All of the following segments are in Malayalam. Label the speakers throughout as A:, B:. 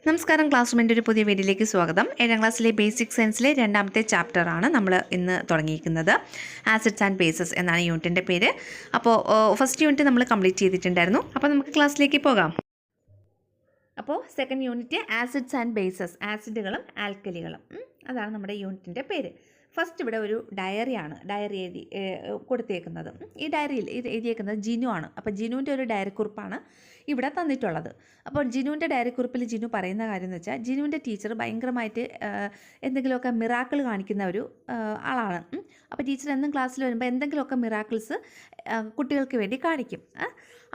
A: നമസ്കാരം. ക്ലാസ് റൂമിൻ്റെ ഒരു പുതിയ വീഡിയോയിലേക്ക് സ്വാഗതം. 7ാം ക്ലാസ്സിലെ ബേസിക് സയൻസിലെ രണ്ടാമത്തെ ചാപ്റ്ററാണ് നമ്മൾ ഇന്ന് തുടങ്ങിയിരിക്കുന്നത്. ആസിഡ്സ് ആൻഡ് ബേസസ് എന്നാണ് യൂണിറ്റിൻ്റെ പേര്. അപ്പോൾ ഫസ്റ്റ് യൂണിറ്റ് നമ്മൾ കംപ്ലീറ്റ് ചെയ്തിട്ടുണ്ടായിരുന്നു. അപ്പോൾ നമുക്ക് ക്ലാസ്സിലേക്ക് പോകാം. അപ്പോൾ second unit acids and bases, ആസിഡുകളും ആൽക്കലികളും, അതാണ് നമ്മുടെ യൂണിറ്റിൻ്റെ പേര്. ഫസ്റ്റ് ഇവിടെ ഒരു ഡയറി എഴുതി കൊടുത്തേക്കുന്നത്. ഈ ഡയറിയിൽ എഴുതിയേക്കുന്നത് ജിനു ആണ്. അപ്പോൾ ജിനുവിൻ്റെ ഒരു ഡയറി കുറിപ്പാണ് ഇവിടെ തന്നിട്ടുള്ളത്. അപ്പോൾ ജിനുവിൻ്റെ ഡയറി കുറിപ്പിൽ ജിനു പറയുന്ന കാര്യം എന്ന് വെച്ചാൽ, ജിനുവിൻ്റെ ടീച്ചർ ഭയങ്കരമായിട്ട് എന്തെങ്കിലുമൊക്കെ മിറാക്കിൾ കാണിക്കുന്ന ഒരു ആളാണ്. അപ്പോൾ ടീച്ചർ എന്നും ക്ലാസ്സിൽ വരുമ്പോൾ എന്തെങ്കിലുമൊക്കെ മിറാക്കിൾസ് കുട്ടികൾക്ക് വേണ്ടി കാണിക്കും.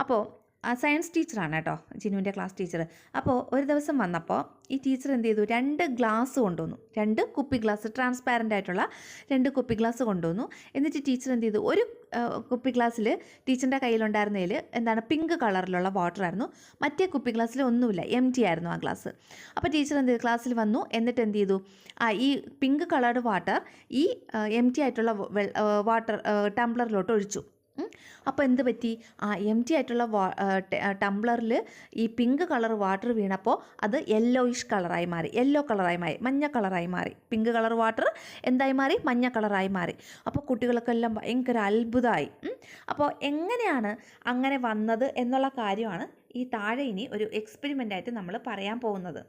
A: അപ്പോൾ സയൻസ് ടീച്ചറാണ് കേട്ടോ, ജിനുവിൻ്റെ ക്ലാസ് ടീച്ചർ. അപ്പോൾ ഒരു ദിവസം വന്നപ്പോൾ ഈ ടീച്ചർ എന്ത് ചെയ്തു, 2 ഗ്ലാസ് കൊണ്ടുവന്നു. 2 കുപ്പി ഗ്ലാസ്, ട്രാൻസ്പാരൻ്റ് ആയിട്ടുള്ള 2 കുപ്പി ഗ്ലാസ് കൊണ്ടുവന്നു. എന്നിട്ട് ടീച്ചർ എന്ത് ചെയ്തു, ഒരു കുപ്പി ഗ്ലാസ്സിൽ ടീച്ചറിൻ്റെ കയ്യിലുണ്ടായിരുന്നതിൽ എന്താണ്, പിങ്ക് കളറിലുള്ള വാട്ടർ ആയിരുന്നു. മറ്റേ കുപ്പി ഗ്ലാസ്സിൽ ഒന്നുമില്ല, എംറ്റി ആയിരുന്നു ആ ഗ്ലാസ്. അപ്പോൾ ടീച്ചർ എന്ത് ചെയ്തു, ക്ലാസ്സിൽ വന്നു. എന്നിട്ട് എന്ത് ചെയ്തു, ഈ പിങ്ക് കളർഡ് വാട്ടർ ഈ എംറ്റി ആയിട്ടുള്ള വാട്ടർ ടംബ്ലറിലോട്ട് ഒഴിച്ചു. അപ്പോൾ എന്ത് പറ്റി, എംറ്റി ആയിട്ടുള്ള ടംബ്ലറിൽ ഈ പിങ്ക് കളർ വാട്ടർ വീണപ്പോൾ അത് യെല്ലോയിഷ് കളറായി മാറി, മഞ്ഞ കളറായി മാറി. പിങ്ക് കളർ വാട്ടർ എന്തായി മാറി, മഞ്ഞ കളറായി മാറി. അപ്പോൾ കുട്ടികൾക്കെല്ലാം ഭയങ്കര അത്ഭുതമായി. അപ്പോൾ എങ്ങനെയാണ് അങ്ങനെ വന്നത് എന്നുള്ള കാര്യമാണ് ഈ താഴെ ഇനി ഒരു എക്സ്പെരിമെൻ്റായിട്ട് നമ്മൾ പറയാൻ പോകുന്നത്.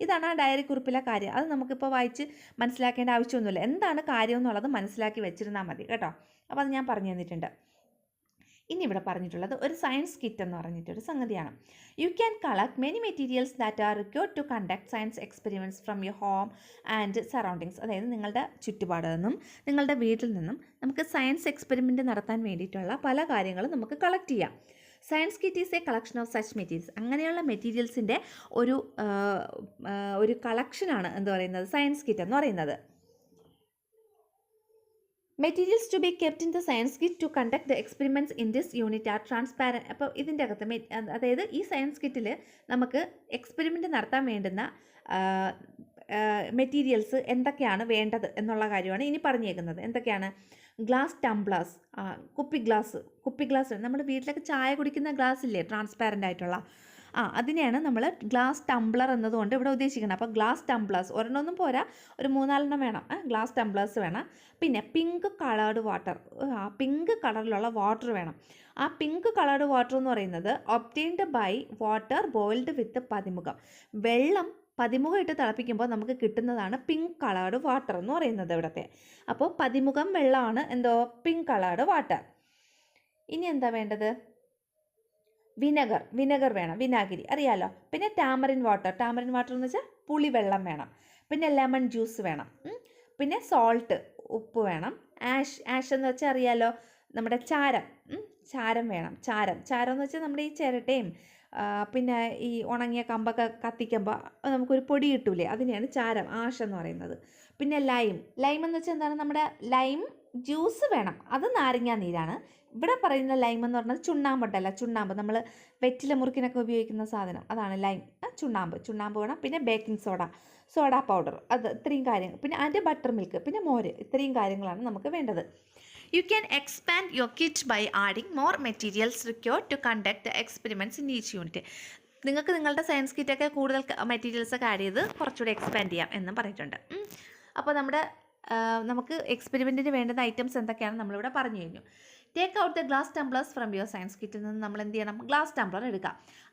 A: ഇതാണ് ആ ഡയറി കുറിപ്പിലെ കാര്യം. അത് നമുക്കിപ്പോൾ വായിച്ച് മനസ്സിലാക്കേണ്ട ആവശ്യമൊന്നുമില്ല. എന്താണ് കാര്യം എന്നുള്ളത് മനസ്സിലാക്കി വെച്ചിരുന്നാൽ മതി കേട്ടോ. അപ്പോൾ അത് ഞാൻ പറഞ്ഞു തന്നിട്ടുണ്ട്. ഇനി ഇവിടെ പറഞ്ഞിട്ടുള്ളത് ഒരു സയൻസ് കിറ്റ് എന്ന് പറഞ്ഞിട്ടൊരു സംഗതിയാണ്. You can collect many materials that are required to conduct science experiments from your home and surroundings. അതായത് നിങ്ങളുടെ ചുറ്റുപാടിൽ നിന്നും നിങ്ങളുടെ വീട്ടിൽ നിന്നും നമുക്ക് സയൻസ് എക്സ്പെരിമെൻറ്റ് നടത്താൻ വേണ്ടിയിട്ടുള്ള പല കാര്യങ്ങളും നമുക്ക് കളക്ട് ചെയ്യാം. Science kit is A collection of such materials. അങ്ങനെയുള്ള മെറ്റീരിയൽസിൻ്റെ ഒരു കളക്ഷനാണ് എന്ത് പറയുന്നത്, സയൻസ് കിറ്റ് എന്ന് പറയുന്നത്. Materials to be kept in the science kit to conduct the experiments in this unit are transparent. അപ്പോൾ ഇതിൻ്റെ അകത്ത് അതായത് ഈ സയൻസ് കിറ്റിൽ നമുക്ക് എക്സ്പെരിമെൻറ്റ് നടത്താൻ വേണ്ടുന്ന മെറ്റീരിയൽസ് എന്തൊക്കെയാണ് വേണ്ടത് എന്നുള്ള കാര്യമാണ് ഇനി പറഞ്ഞേക്കുന്നത്. എന്തൊക്കെയാണ്, ഗ്ലാസ് ടംബ്ലേഴ്സ്, കുപ്പി ഗ്ലാസ് നമ്മുടെ വീട്ടിലൊക്കെ ചായ കുടിക്കുന്ന ഗ്ലാസ് ഇല്ലേ, ട്രാൻസ്പാരൻ്റ് ആയിട്ടുള്ള, അതിനെയാണ് നമ്മൾ ഗ്ലാസ് ടംബ്ലർ എന്നതുകൊണ്ട് ഇവിടെ ഉദ്ദേശിക്കുന്നത്. അപ്പോൾ ഗ്ലാസ് ടംബ്ലേഴ്സ് ഒരെണ്ണമൊന്നും പോരാ, ഒരു 3-4 വേണം. ഗ്ലാസ് ടംബ്ലേഴ്സ് വേണം. പിന്നെ പിങ്ക് കളേർഡ് വാട്ടർ, പിങ്ക് കളറിലുള്ള വാട്ടർ വേണം. ആ പിങ്ക് കളേർഡ് വാട്ടർ എന്ന് പറയുന്നത് ഒബ്റ്റെയിൻഡ് ബൈ വാട്ടർ ബോയിൽഡ് വിത്ത് പതിമുഖം. വെള്ളം പതിമുഖം ഇട്ട് തിളപ്പിക്കുമ്പോൾ നമുക്ക് കിട്ടുന്നതാണ് പിങ്ക് കളേർഡ് വാട്ടർ എന്ന് പറയുന്നത് ഇവിടുത്തെ. അപ്പോൾ പതിമുഖം വെള്ളമാണ് എന്തോ പിങ്ക് കളേർഡ് വാട്ടർ. ഇനി എന്താ വേണ്ടത്, വിനെഗർ വേണം, വിനാഗിരി അറിയാലോ. പിന്നെ ടാമറിൻ വാട്ടർ എന്ന് വെച്ചാൽ പുളിവെള്ളം വേണം. പിന്നെ ലെമൺ ജ്യൂസ് വേണം. പിന്നെ സോൾട്ട്, ഉപ്പ് വേണം. ആഷ് എന്ന് വെച്ചാൽ അറിയാലോ, നമ്മുടെ ചാരം വേണം. ചാരം എന്ന് വെച്ചാൽ നമ്മുടെ ഈ ചിരട്ടയും പിന്നെ ഈ ഉണങ്ങിയ കമ്പൊക്കെ കത്തിക്കുമ്പോൾ നമുക്കൊരു പൊടി കിട്ടൂലേ, അതിനെയാണ് ചാരം, ആഷ് എന്ന് പറയുന്നത്. പിന്നെ ലൈം എന്ന് വെച്ചാൽ എന്താണ്, നമ്മുടെ ലൈം ജ്യൂസ് വേണം. അത് നാരങ്ങാ നീരാണ്. ഇവിടെ പറയുന്ന ലൈം എന്ന് പറഞ്ഞാൽ ചുണ്ണാമ്പ് നമ്മൾ വെറ്റില മുറുക്കിനൊക്കെ ഉപയോഗിക്കുന്ന സാധനം, അതാണ് ലൈം. ചുണ്ണാമ്പ് വേണം. പിന്നെ ബേക്കിംഗ് സോഡ പൗഡർ, അത് ഇത്രയും കാര്യങ്ങൾ. പിന്നെ അതിൻ്റെ ബട്ടർ മിൽക്ക്, പിന്നെ മോര്, ഇത്രയും കാര്യങ്ങളാണ് നമുക്ക് വേണ്ടത്. You can expand your kit by adding more materials required to conduct experiments in each unit. നിങ്ങൾക്ക് നിങ്ങളുടെ സയൻസ് കിറ്റൊക്കെ കൂടുതൽ മെറ്റീരിയൽസൊക്കെ ആഡ് ചെയ്ത് കുറച്ചുകൂടി എക്സ്പാൻഡ് ചെയ്യാം എന്നും പറഞ്ഞിട്ടുണ്ട്. അപ്പോൾ നമുക്ക് എക്സ്പെരിമെൻറ്റിന് വേണ്ടുന്ന ഐറ്റംസ് എന്തൊക്കെയാണ് നമ്മളിവിടെ പറഞ്ഞു കഴിഞ്ഞു. Take out the glass tumblers from your science കിറ്റിൽ നിന്ന് നമ്മൾ എന്ത് ചെയ്യണം, ഗ്ലാസ് ടംബ്ലർ എടുക്കുക.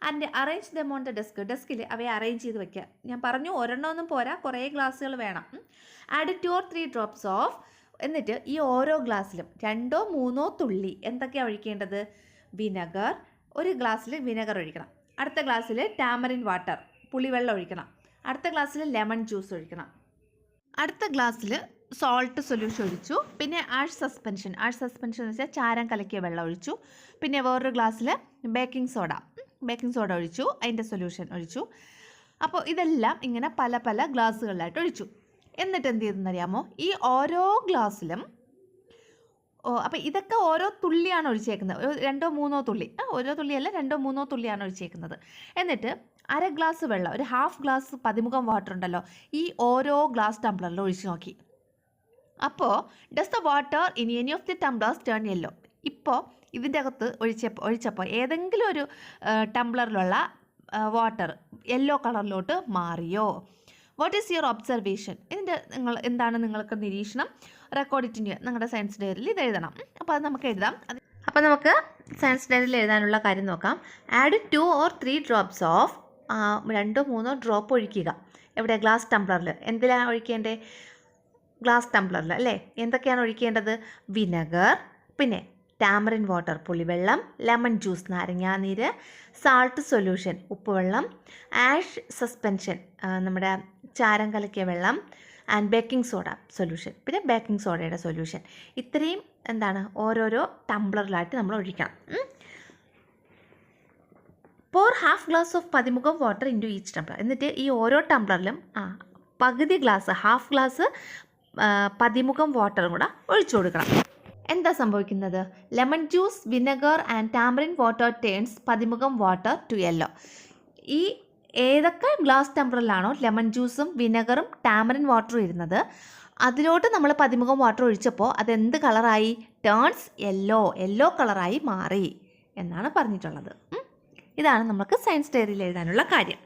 A: And arrange them on the ഡെസ്കിൽ അവയെ അറേഞ്ച് ചെയ്ത് വെക്കുക. ഞാൻ പറഞ്ഞു ഒരെണ്ണമൊന്നും പോരാ, കുറേ ഗ്ലാസ്സുകൾ വേണം. Add 2 or 3 drops of. എന്നിട്ട് ഈ ഓരോ ഗ്ലാസ്സിലും 2-3 തുള്ളി എന്തൊക്കെയാണ് ഒഴിക്കേണ്ടത്, വിനെഗർ. ഒരു ഗ്ലാസ്സിൽ വിനെഗർ ഒഴിക്കണം. അടുത്ത ഗ്ലാസ്സിൽ ടാമറിൻ വാട്ടർ, പുളിവെള്ളം ഒഴിക്കണം. അടുത്ത ഗ്ലാസ്സിൽ ലെമൺ ജ്യൂസ് ഒഴിക്കണം. അടുത്ത ഗ്ലാസ്സിൽ സോൾട്ട് സൊല്യൂഷൻ ഒഴിച്ചു. പിന്നെ ആഷ് സസ്പെൻഷൻ എന്ന് വെച്ചാൽ ചാരം കലക്കിയ വെള്ളം ഒഴിച്ചു. പിന്നെ വേറൊരു ഗ്ലാസ്സിൽ ബേക്കിംഗ് സോഡ ഒഴിച്ചു, അതിൻ്റെ സൊല്യൂഷൻ ഒഴിച്ചു. അപ്പോൾ ഇതെല്ലാം ഇങ്ങനെ പല പല ഗ്ലാസ്സുകളിലായിട്ട് ഒഴിച്ചു. എന്നിട്ട് എന്ത് ചെയ്തെന്നറിയാമോ, ഈ ഓരോ ഗ്ലാസ്സിലും അപ്പോൾ ഇതൊക്കെ ഓരോ തുള്ളിയാണ് ഒഴിച്ചേക്കുന്നത്, 2-3 തുള്ളി, ഓരോ തുള്ളിയല്ല 2-3 തുള്ളിയാണ് ഒഴിച്ചേക്കുന്നത്. എന്നിട്ട് 1/2 ഗ്ലാസ് വെള്ളം, ഒരു 1/2 ഗ്ലാസ് പതിമുഖം വാട്ടർ ഉണ്ടല്ലോ, ഈ ഓരോ ഗ്ലാസ് ടംബ്ലറിൽ ഒഴിച്ച് നോക്കി. അപ്പോൾ does the water in any of the tumblers turn yellow. ഇപ്പോൾ ഇതിൻ്റെ അകത്ത് ഒഴിച്ചപ്പോൾ ഏതെങ്കിലും ഒരു ടംബ്ലറിലുള്ള വാട്ടർ യെല്ലോ കളറിലോട്ട് മാറിയോ? What is your observation? ഇതിൻ്റെ എന്താണ് നിങ്ങൾക്ക് നിരീക്ഷണം? റെക്കോർഡ് ഇറ്റ് ഇൻ നിങ്ങളുടെ സയൻസ് ഡയറിയിൽ ഇത് എഴുതണം. അപ്പോൾ അത് നമുക്ക് എഴുതാം. അപ്പോൾ നമുക്ക് സയൻസ് ഡയറിയിൽ എഴുതാനുള്ള കാര്യം നോക്കാം. Add 2 or 3 drops of 2-3 drop ഒഴിക്കുക. എവിടെ? ഗ്ലാസ് ടംബ്ലറിൽ. എന്തിലാണ് ഒഴിക്കേണ്ടത്? ഗ്ലാസ് ടംബ്ലറിൽ അല്ലേ? എന്തൊക്കെയാണ് ഒഴിക്കേണ്ടത്? വിനെഗർ, പിന്നെ ടാമറിൻ വാട്ടർ പുളിവെള്ളം, ലെമൺ ജ്യൂസ് നാരങ്ങാനീര്, സാൾട്ട് സൊല്യൂഷൻ ഉപ്പുവെള്ളം, ആഷ് സസ്പെൻഷൻ നമ്മുടെ ചാരം കലക്കിയ വെള്ളം, ആൻഡ് ബേക്കിംഗ് സോഡ സൊല്യൂഷൻ, പിന്നെ ബേക്കിംഗ് സോഡയുടെ സൊല്യൂഷൻ. ഇത്രയും എന്താണ് ഓരോരോ ടംബ്ലറിലായിട്ട് നമ്മൾ ഒഴിക്കണം. പോർ ഹാഫ് ഗ്ലാസ് ഓഫ് പതിമുഖം വാട്ടർ ഇൻറ്റു ഈച്ച് ടംബ്ലർ. എന്നിട്ട് ഈ ഓരോ ടംബ്ലറിലും പകുതി ഗ്ലാസ്, ഹാഫ് ഗ്ലാസ് പതിമുഖം വാട്ടറും കൂടെ ഒഴിച്ചു കൊടുക്കണം. എന്താ സംഭവിക്കുന്നത്? Lemon juice, vinegar and tamarind water turns പതിമുഖം വാട്ടർ ടു യെല്ലോ. ഈ ഏതൊക്കെ ഗ്ലാസ് ടംബ്ലറിലാണോ ലെമൺ ജ്യൂസും വിനെഗറും ടാമറിൻ വാട്ടറും ഇരുന്നത്, അതിലോട്ട് നമ്മൾ പതിമുഖം വാട്ടർ ഒഴിച്ചപ്പോൾ അതെന്ത് കളറായി? ടേൺസ് യെല്ലോ കളറായി മാറി എന്നാണ് പറഞ്ഞിട്ടുള്ളത്. ഇതാണ് നമുക്ക് സയൻസ് ഡയറിയിൽ എഴുതാനുള്ള കാര്യം.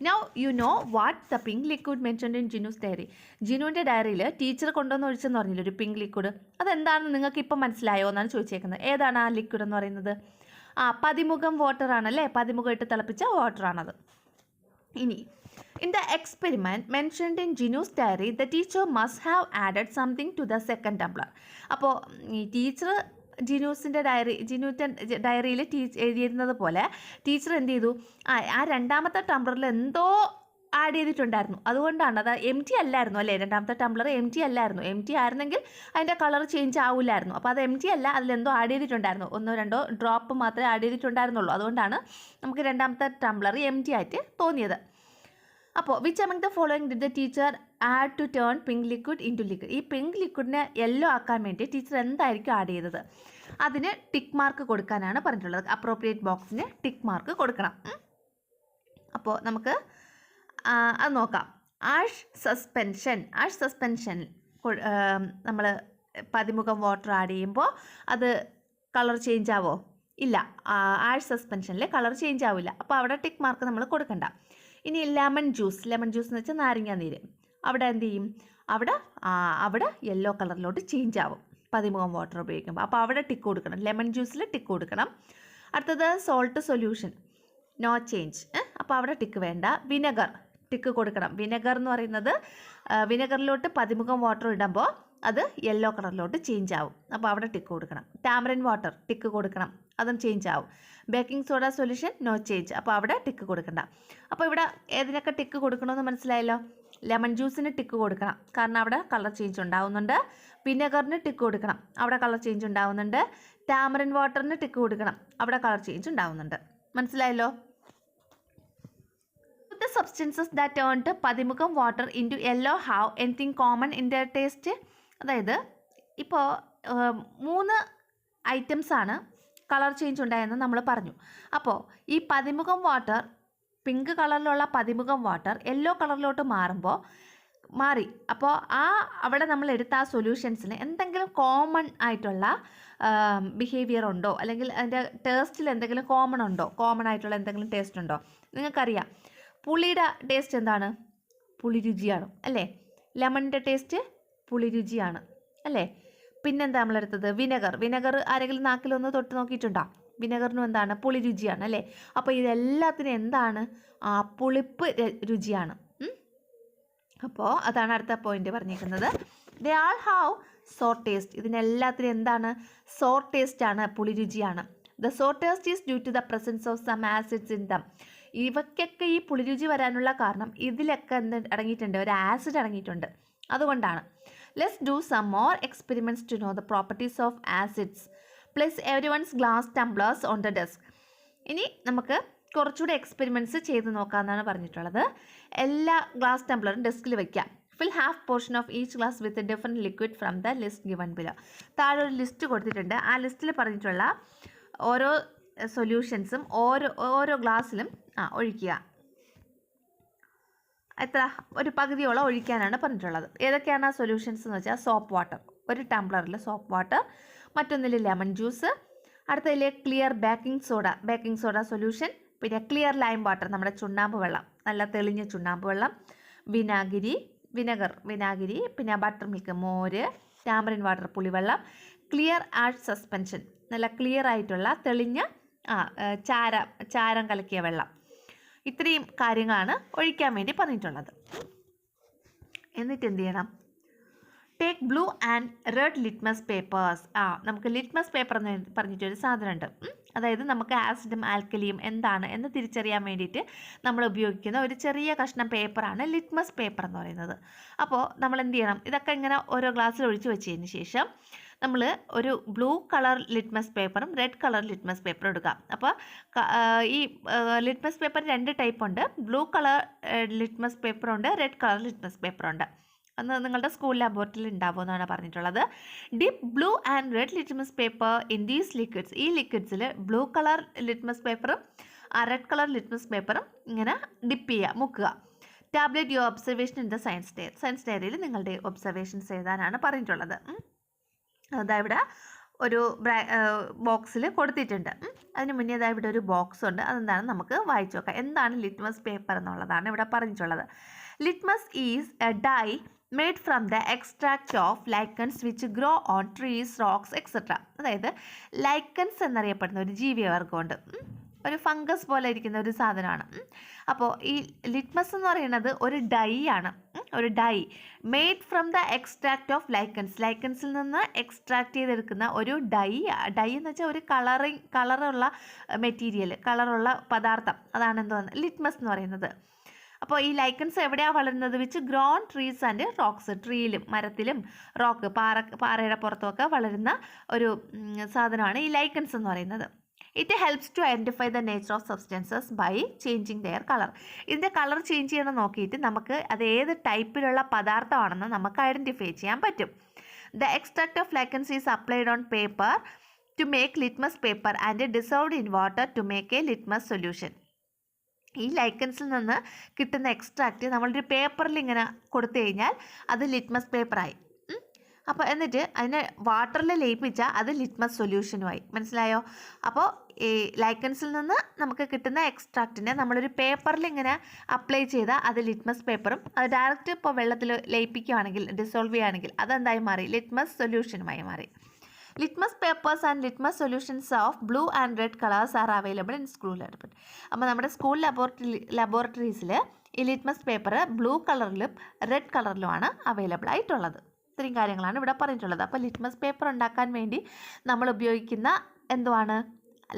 A: Now you know what the pink liquid mentioned in Jinu's diary. ജിനുവിൻ്റെ ഡയറിയിൽ ടീച്ചർ കൊണ്ടുവന്ന് ഒഴിച്ചെന്ന് പറഞ്ഞില്ല ഒരു പിങ്ക് ലിക്വിഡ്. അതെന്താണെന്ന് നിങ്ങൾക്ക് ഇപ്പം മനസ്സിലായോ എന്നാണ് ചോദിച്ചേക്കുന്നത്. ഏതാണ് ആ ലിക്വിഡ് എന്ന് പറയുന്നത്? പതിമുഖം വാട്ടർ ആണല്ലേ, പതിമുഖം ഇട്ട് തിളപ്പിച്ച വാട്ടറാണത്. ഇനി in the experiment mentioned in Jinu's diary the teacher must have added something to the second tumbler. അപ്പോൾ ഈ ടീച്ചർ ജിനുവിൻ്റെ ഡയറിയിൽ എഴുതിയിരുന്നത് പോലെ ടീച്ചർ എന്ത് ചെയ്തു? ആ രണ്ടാമത്തെ ടംബ്ലറിൽ എന്തോ ആഡ് ചെയ്തിട്ടുണ്ടായിരുന്നു. അതുകൊണ്ടാണ് അത് എം ടി അല്ലായിരുന്നു അല്ലേ? രണ്ടാമത്തെ ടംബ്ലർ എം ടി അല്ലായിരുന്നു. എം ടി ആയിരുന്നെങ്കിൽ അതിൻ്റെ കളർ ചേഞ്ച് ആവില്ലായിരുന്നു. അപ്പോൾ അത് എം ടി അല്ല, അതിലെന്തോ ആഡ് ചെയ്തിട്ടുണ്ടായിരുന്നു. 1-2 ഡ്രോപ്പ് മാത്രമേ ആഡ് ചെയ്തിട്ടുണ്ടായിരുന്നുള്ളൂ. അതുകൊണ്ടാണ് നമുക്ക് രണ്ടാമത്തെ ടംബ്ലർ എം ടി ആയിട്ട് തോന്നിയത്. അപ്പോൾ which among the following did the teacher add to turn pink liquid into liquid? ഈ പിങ്ക് ലിക്വിഡിനെ യെല്ലോ ആക്കാൻ വേണ്ടി ടീച്ചർ എന്തായിരിക്കും ആഡ് ചെയ്തത്? അതിന് ടിക്ക് മാർക്ക് കൊടുക്കാനാണ് പറഞ്ഞിട്ടുള്ളത്. അപ്രോപ്രിയേറ്റ് ബോക്സിന് ടിക്ക് മാർക്ക് കൊടുക്കണം. അപ്പോൾ നമുക്ക് അത് നോക്കാം. ആഷ് സസ്പെൻഷൻ നമ്മൾ പതിമുഖം വാട്ടർ ആഡ് ചെയ്യുമ്പോൾ അത് കളർ ചേഞ്ച് ആവോ? ഇല്ല. ആഷ് സസ്പെൻഷനിൽ കളർ ചേഞ്ച് ആവില്ല. അപ്പോൾ അവിടെ ടിക്ക് മാർക്ക് നമ്മൾ കൊടുക്കണ്ട. ഇനി ലെമൺ ജ്യൂസ് എന്ന് വെച്ചാൽ നാരങ്ങാനീര്. അവിടെ എന്ത് ചെയ്യും? അവിടെ യെല്ലോ കളറിലോട്ട് ചേഞ്ച് ആവും പതിമുഖം വാട്ടർ ഉപയോഗിക്കുമ്പോൾ. അപ്പോൾ അവിടെ ടിക്ക് കൊടുക്കണം. ലെമൺ ജ്യൂസിൽ ടിക്ക് കൊടുക്കണം. അടുത്തത് സോൾട്ട് സൊല്യൂഷൻ, നോ ചേഞ്ച്. അപ്പോൾ അവിടെ ടിക്ക് വേണ്ട. വിനെഗർ ടിക്ക് കൊടുക്കണം. വിനെഗർ എന്ന് പറയുന്നത് വിനെഗറിലോട്ട് പതിമുഖം വാട്ടർ ഇടുമ്പോൾ അത് യെല്ലോ കളറിലോട്ട് ചേഞ്ച് ആവും. അപ്പോൾ അവിടെ ടിക്ക് കൊടുക്കണം. ടാമറിൻ വാട്ടർ ടിക്ക് കൊടുക്കണം, അതും ചേഞ്ച് ആവും. Baking soda solution no change. അപ്പോൾ അവിടെ ടിക്ക് കൊടുക്കണ്ട. അപ്പോൾ ഇവിടെ ഏതിനൊക്കെ ടിക്ക് കൊടുക്കണമെന്ന് മനസ്സിലായല്ലോ. ലെമൺ ജ്യൂസിന് ടിക്ക് കൊടുക്കണം, കാരണം അവിടെ കളർ ചേഞ്ച് ഉണ്ടാവുന്നുണ്ട്. വിനെഗറിന് ടിക്ക് കൊടുക്കണം, അവിടെ കളർ ചേഞ്ച് ഉണ്ടാവുന്നുണ്ട്. ടാമറിൻ വാട്ടറിന് ടിക്ക് കൊടുക്കണം, അവിടെ കളർ ചേഞ്ച് ഉണ്ടാവുന്നുണ്ട്. മനസ്സിലായല്ലോ. The substances that turned പതിമുഖം water into yellow have anything common in their taste? അതായത് ഇപ്പോൾ 3 ഐറ്റംസാണ് കളർ ചേഞ്ച് ഉണ്ടായെന്ന് നമ്മൾ പറഞ്ഞു. അപ്പോൾ ഈ പതിമുഖം വാട്ടർ, പിങ്ക് കളറിലുള്ള പതിമുഖം വാട്ടർ യെല്ലോ കളറിലോട്ട് മാറി. അപ്പോൾ അവിടെ നമ്മൾ എടുത്ത ആ സൊല്യൂഷൻസിന് എന്തെങ്കിലും കോമൺ ആയിട്ടുള്ള ബിഹേവിയർ ഉണ്ടോ, അല്ലെങ്കിൽ അതിൻ്റെ ടേസ്റ്റിൽ എന്തെങ്കിലും കോമൺ ആയിട്ടുള്ള എന്തെങ്കിലും ടേസ്റ്റ് ഉണ്ടോ? നിങ്ങൾക്കറിയാം പുളിയുടെ ടേസ്റ്റ് എന്താണ്? പുളി രുചിയാണ് അല്ലേ? ലെമണിൻ്റെ ടേസ്റ്റ് പുളി രുചിയാണ് അല്ലേ? പിന്നെന്താ നമ്മളെടുത്തത്? വിനെഗർ ആരെങ്കിലും നാക്കിലൊന്ന് തൊട്ട് നോക്കിയിട്ടുണ്ടോ? വിനെഗറിനും എന്താണ്? പുളി രുചിയാണ് അല്ലേ? അപ്പോൾ ഇതെല്ലാത്തിനും എന്താണ്? പുളിപ്പ് രുചിയാണ്. അപ്പോൾ അതാണ് അടുത്ത പോയിന്റ് പറഞ്ഞിരിക്കുന്നത്. ദേ ആൾ ഹാവ് സോർ ടേസ്റ്റ്. ഇതിനെല്ലാത്തിനും എന്താണ്? സോർ ടേസ്റ്റ് ആണ്, പുളി രുചിയാണ്. The sour taste is due to the presence of some acids in them. ഇവയ്ക്കൊക്കെ ഈ പുളിരുചി വരാനുള്ള കാരണം ഇതിലൊക്കെ എന്ത് അടങ്ങിയിട്ടുണ്ട്? ഒരു ആസിഡ് അടങ്ങിയിട്ടുണ്ട്. അതുകൊണ്ടാണ്. Let's do some more experiments to know the properties of acids. Place every one's glass tumblers on the desk. ഇനി നമുക്ക് കുറച്ചുകൂടെ എക്സ്പെരിമെൻറ്റ്സ് ചെയ്ത് നോക്കാമെന്നാണ് പറഞ്ഞിട്ടുള്ളത്. എല്ലാ ഗ്ലാസ് ടംബ്ലറും ഡെസ്കിൽ വയ്ക്കാം. Fill half portion of each glass with different liquid from the list given below. താഴെ ഒരു ലിസ്റ്റ് കൊടുത്തിട്ടുണ്ട്. ആ ലിസ്റ്റിൽ പറഞ്ഞിട്ടുള്ള ഓരോ സൊല്യൂഷൻസും ഓരോ ഗ്ലാസ്സിലും ഒഴിക്കുക. എത്ര? ഒരു പകുതിയോളം ഒഴിക്കാനാണ് പറഞ്ഞിട്ടുള്ളത്. ഏതൊക്കെയാണ് ആ സൊല്യൂഷൻസ് എന്ന് വെച്ചാൽ സോപ്പ് വാട്ടർ, ഒരു ടംബ്ലറിൽ സോപ്പ് വാട്ടർ, മറ്റൊന്നിൽ ലെമൺ ജ്യൂസ്, അടുത്തതിൽ ക്ലിയർ ബേക്കിംഗ് സോഡ സൊല്യൂഷൻ, പിന്നെ ക്ലിയർ ലൈം വാട്ടർ, നമ്മുടെ ചുണ്ണാമ്പ് വെള്ളം, നല്ല തെളിഞ്ഞ ചുണ്ണാമ്പ് വെള്ളം, വിനാഗിരി, പിന്നെ ബട്ടർ മിൽക്ക്, മോര്, ടാമറിൻ വാട്ടർ, പുളിവെള്ളം, ക്ലിയർ ആഷ് സസ്പെൻഷൻ, നല്ല ക്ലിയർ ആയിട്ടുള്ള തെളിഞ്ഞ ചാരം കലക്കിയ വെള്ളം. ഇത്രയും കാര്യങ്ങളാണ് ഒഴിക്കാൻ വേണ്ടി പറഞ്ഞിട്ടുള്ളത്. എന്നിട്ട് എന്ത് ചെയ്യണം? Take blue and red litmus papers. നമുക്ക് ലിറ്റ്മസ് പേപ്പർ എന്ന് പറഞ്ഞിട്ടൊരു സാധനമുണ്ട്. അതായത് നമുക്ക് ആസിഡും ആൽക്കലിയും എന്താണ് എന്ന് തിരിച്ചറിയാൻ വേണ്ടിയിട്ട് നമ്മൾ ഉപയോഗിക്കുന്ന ഒരു ചെറിയ കഷ്ണം പേപ്പറാണ് ലിറ്റ്മസ് പേപ്പർ എന്ന് പറയുന്നത്. അപ്പോൾ നമ്മൾ എന്ത് ചെയ്യണം? ഇതൊക്കെ ഇങ്ങനെ ഓരോ ഗ്ലാസ്സിൽ ഒഴിച്ച് വെച്ചതിന് ശേഷം നമ്മൾ ഒരു ബ്ലൂ കളർ ലിറ്റ്മസ് പേപ്പറും റെഡ് കളർ ലിറ്റ്മസ് പേപ്പറും എടുക്കുക. അപ്പോൾ ഈ ലിറ്റ്മസ് പേപ്പർ 2 ടൈപ്പ് ഉണ്ട്. ബ്ലൂ കളർ ലിറ്റ്മസ് പേപ്പറുണ്ട്, റെഡ് കളർ ലിറ്റ്മസ് പേപ്പറുണ്ട്. അന്ന് നിങ്ങളുടെ സ്കൂൾ ലബോറട്ടറിയിൽ ഉണ്ടാവുമെന്നാണ് പറഞ്ഞിട്ടുള്ളത്. Dip blue and red litmus paper in these liquids. ഈ ലിക്വിഡ്സിൽ ബ്ലൂ കളർ ലിറ്റ്മസ് പേപ്പറും റെഡ് കളർ ലിറ്റ്മസ് പേപ്പറും ഇങ്ങനെ ഡിപ്പ് ചെയ്യുക, മുക്കുക. Tabulate your observation in the science ഡയറിയിൽ നിങ്ങളുടെ ഒബ്സർവേഷൻസ് എഴുതാനാണ് പറഞ്ഞിട്ടുള്ളത്. അതാ ഇവിടെ ഒരു ബോക്സിൽ കൊടുത്തിട്ടുണ്ട്. അതിന് മുന്നേ അതാ ഇവിടെ ഒരു ബോക്സ് ഉണ്ട്. അതെന്താണ് നമുക്ക് വായിച്ചു നോക്കാം. എന്താണ് ലിറ്റ്മസ് പേപ്പർ എന്നുള്ളതാണ് ഇവിടെ പറഞ്ഞിട്ടുള്ളത്. Litmus is a dye made from the extract of lichens which grow on trees, rocks etcetera. അതായത് ലൈക്കൻസ് എന്നറിയപ്പെടുന്ന ഒരു ജീവിവർഗമുണ്ട്. ഒരു ഫംഗസ് പോലെ ഇരിക്കുന്ന ഒരു സാധനമാണ്. അപ്പോൾ ഈ ലിറ്റ്മസ് എന്ന് പറയുന്നത് ഒരു ഡൈ ആണ്. ഒരു dye made from the extract of ലൈക്കൻസിൽ നിന്ന് എക്സ്ട്രാക്ട് ചെയ്തെടുക്കുന്ന ഒരു ഡൈ എന്ന് വെച്ചാൽ ഒരു കളറുള്ള മെറ്റീരിയൽ, കളറുള്ള പദാർത്ഥം. അതാണ് എന്തോന്ന് ലിറ്റ്മസ് എന്ന് പറയുന്നത്. അപ്പോൾ ഈ ലൈക്കൻസ് എവിടെയാണ് വളരുന്നത്? Which grown trees and rocks. ട്രീയിലും മരത്തിലും റോക്ക് പാറയുടെ പുറത്തുമൊക്കെ വളരുന്ന ഒരു സാധനമാണ് ഈ ലൈക്കൻസ് എന്ന് പറയുന്നത്. It helps to identify the nature of substances by changing their colour. ഇതിൻ്റെ കളർ ചേഞ്ച് ചെയ്യണം നോക്കിയിട്ട് നമുക്ക് അത് ഏത് ടൈപ്പിലുള്ള പദാർത്ഥമാണെന്ന് നമുക്ക് ഐഡൻറ്റിഫൈ ചെയ്യാൻ പറ്റും. The extract of lichens is applied on paper to make litmus paper and dissolved in water to make a litmus solution. ഈ ലൈക്കൻസിൽ നിന്ന് കിട്ടുന്ന എക്സ്ട്രാക്റ്റ് നമ്മളൊരു പേപ്പറിൽ ഇങ്ങനെ കൊടുത്തു കഴിഞ്ഞാൽ അത് ലിറ്റ്മസ് പേപ്പറായി. അപ്പോൾ എന്നിട്ട് അതിനെ വാട്ടറിൽ ലയിപ്പിച്ചാൽ അത് ലിറ്റ്മസ് സൊല്യൂഷനുമായി. മനസ്സിലായോ? അപ്പോൾ ഈ ലൈക്കൻസിൽ നിന്ന് നമുക്ക് കിട്ടുന്ന എക്സ്ട്രാക്റ്റിനെ നമ്മളൊരു പേപ്പറിൽ ഇങ്ങനെ അപ്ലൈ ചെയ്താൽ അത് ലിറ്റ്മസ് പേപ്പറും, അത് ഡയറക്റ്റ് ഇപ്പോൾ വെള്ളത്തിൽ ലയിപ്പിക്കുകയാണെങ്കിൽ, ഡിസോൾവ് ചെയ്യുകയാണെങ്കിൽ അതെന്തായി മാറി? ലിറ്റ്മസ് സൊല്യൂഷനുമായി മാറി. Litmus papers and litmus solutions of blue and red colours are available in school laboratory. അപ്പോൾ നമ്മുടെ സ്കൂൾ ലബോറട്ടറീസിൽ ഈ ലിറ്റ്മസ് പേപ്പർ ബ്ലൂ കളറിലും റെഡ് കളറിലുമാണ് അവൈലബിൾ ആയിട്ടുള്ളത്. ഇത്രയും കാര്യങ്ങളാണ് ഇവിടെ പറഞ്ഞിട്ടുള്ളത്. അപ്പോൾ ലിറ്റ്മസ് പേപ്പർ ഉണ്ടാക്കാൻ വേണ്ടി നമ്മൾ ഉപയോഗിക്കുന്ന എന്തുവാണ്?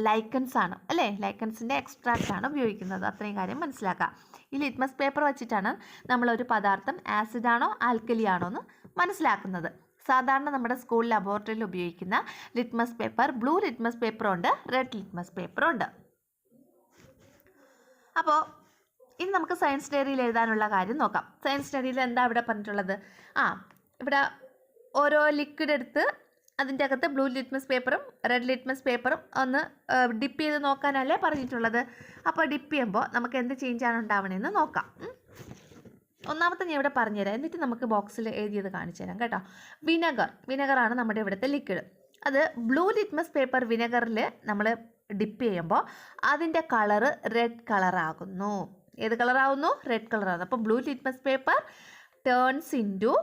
A: ലൈക്കൻസ് ആണ് അല്ലേ? ലൈക്കൻസിൻ്റെ എക്സ്ട്രാക്റ്റ് ആണ് ഉപയോഗിക്കുന്നത്. അത്രയും കാര്യം മനസ്സിലാക്കാം. ഈ ലിറ്റ്മസ് പേപ്പർ വെച്ചിട്ടാണ് നമ്മളൊരു പദാർത്ഥം ആസിഡാണോ ആൽക്കലി ആണോ എന്ന് മനസ്സിലാക്കുന്നത്. സാധാരണ നമ്മുടെ സ്കൂൾ ലബോറട്ടറിയിൽ ഉപയോഗിക്കുന്ന ലിറ്റ്മസ് പേപ്പർ ബ്ലൂ ലിറ്റ്മസ് പേപ്പറുണ്ട്, റെഡ് ലിറ്റ്മസ് പേപ്പറുണ്ട്. അപ്പോൾ ഇനി നമുക്ക് സയൻസ് ഡയറിയിൽ എഴുതാനുള്ള കാര്യം നോക്കാം. സയൻസ് ഡയറിയിൽ എന്താ ഇവിടെ പറഞ്ഞിട്ടുള്ളത്? ഇവിടെ ഓരോ ലിക്വിഡ് എടുത്ത് അതിൻ്റെ അകത്ത് ബ്ലൂ ലിറ്റ്മസ് പേപ്പറും റെഡ് ലിറ്റ്മസ് പേപ്പറും ഒന്ന് ഡിപ്പ് ചെയ്ത് നോക്കാനല്ലേ പറഞ്ഞിട്ടുള്ളത്. അപ്പോൾ ഡിപ്പ് ചെയ്യുമ്പോൾ നമുക്ക് എന്ത് ചേഞ്ചാണ് ഉണ്ടാവണമെന്ന് നോക്കാം. ഒന്നാമത്തെ ഞാൻ ഇവിടെ പറഞ്ഞുതരാം, എന്നിട്ട് നമുക്ക് ബോക്സിൽ എഴുതിയത് കാണിച്ചു തരാം കേട്ടോ. വിനെഗറാണ് നമ്മുടെ ഇവിടുത്തെ ലിക്വിഡ്. അത് ബ്ലൂ ലിറ്റ്മസ് പേപ്പർ വിനെഗറിൽ നമ്മൾ ഡിപ്പ് ചെയ്യുമ്പോൾ അതിൻ്റെ കളറ് റെഡ് കളറാകുന്നു. ഏത് കളറാകുന്നു? റെഡ് കളറാകുന്നു. അപ്പോൾ blue litmus paper turns into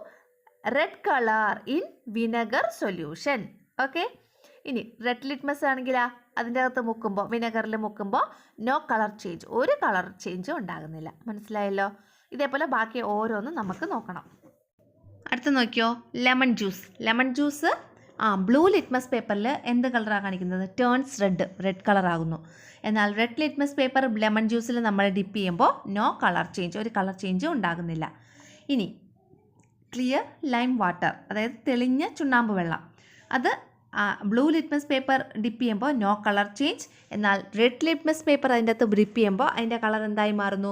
A: red colour in vinegar solution. Okay. ഇനി റെഡ് ലിറ്റ്മസ് ആണെങ്കിലാ അതിൻ്റെ അകത്ത് മുക്കുമ്പോൾ, വിനെഗറിൽ മുക്കുമ്പോൾ നോ കളർ ചേഞ്ച്, ഒരു കളർ ചേഞ്ചും ഉണ്ടാകുന്നില്ല. മനസ്സിലായല്ലോ? ഇതേപോലെ ബാക്കി ഓരോന്നും നമുക്ക് നോക്കണം. അടുത്ത് നോക്കിയോ, ലെമൺ ജ്യൂസ് ബ്ലൂ ലിറ്റ്മസ് പേപ്പറിൽ എന്ത് കളറാണ് കാണിക്കുന്നത്? ടേൺസ് റെഡ് കളറാകുന്നു. എന്നാൽ റെഡ് ലിറ്റ്മസ് പേപ്പർ ലെമൺ ജ്യൂസിൽ നമ്മൾ ഡിപ്പ് ചെയ്യുമ്പോൾ നോ കളർ ചേഞ്ച്, ഒരു കളർ ചേഞ്ചും ഉണ്ടാകുന്നില്ല. ഇനി ക്ലിയർ ലൈം വാട്ടർ, അതായത് തെളിഞ്ഞ ചുണ്ണാമ്പ് വെള്ളം, അത് ബ്ലൂ ലിറ്റ്മസ് പേപ്പർ ഡിപ്പ് ചെയ്യുമ്പോൾ നോ കളർ ചേഞ്ച്. എന്നാൽ റെഡ് ലിറ്റ്മസ് പേപ്പർ അതിൻ്റെ അകത്ത് ഡിപ്പ് ചെയ്യുമ്പോൾ അതിൻ്റെ കളർ എന്തായി മാറുന്നു?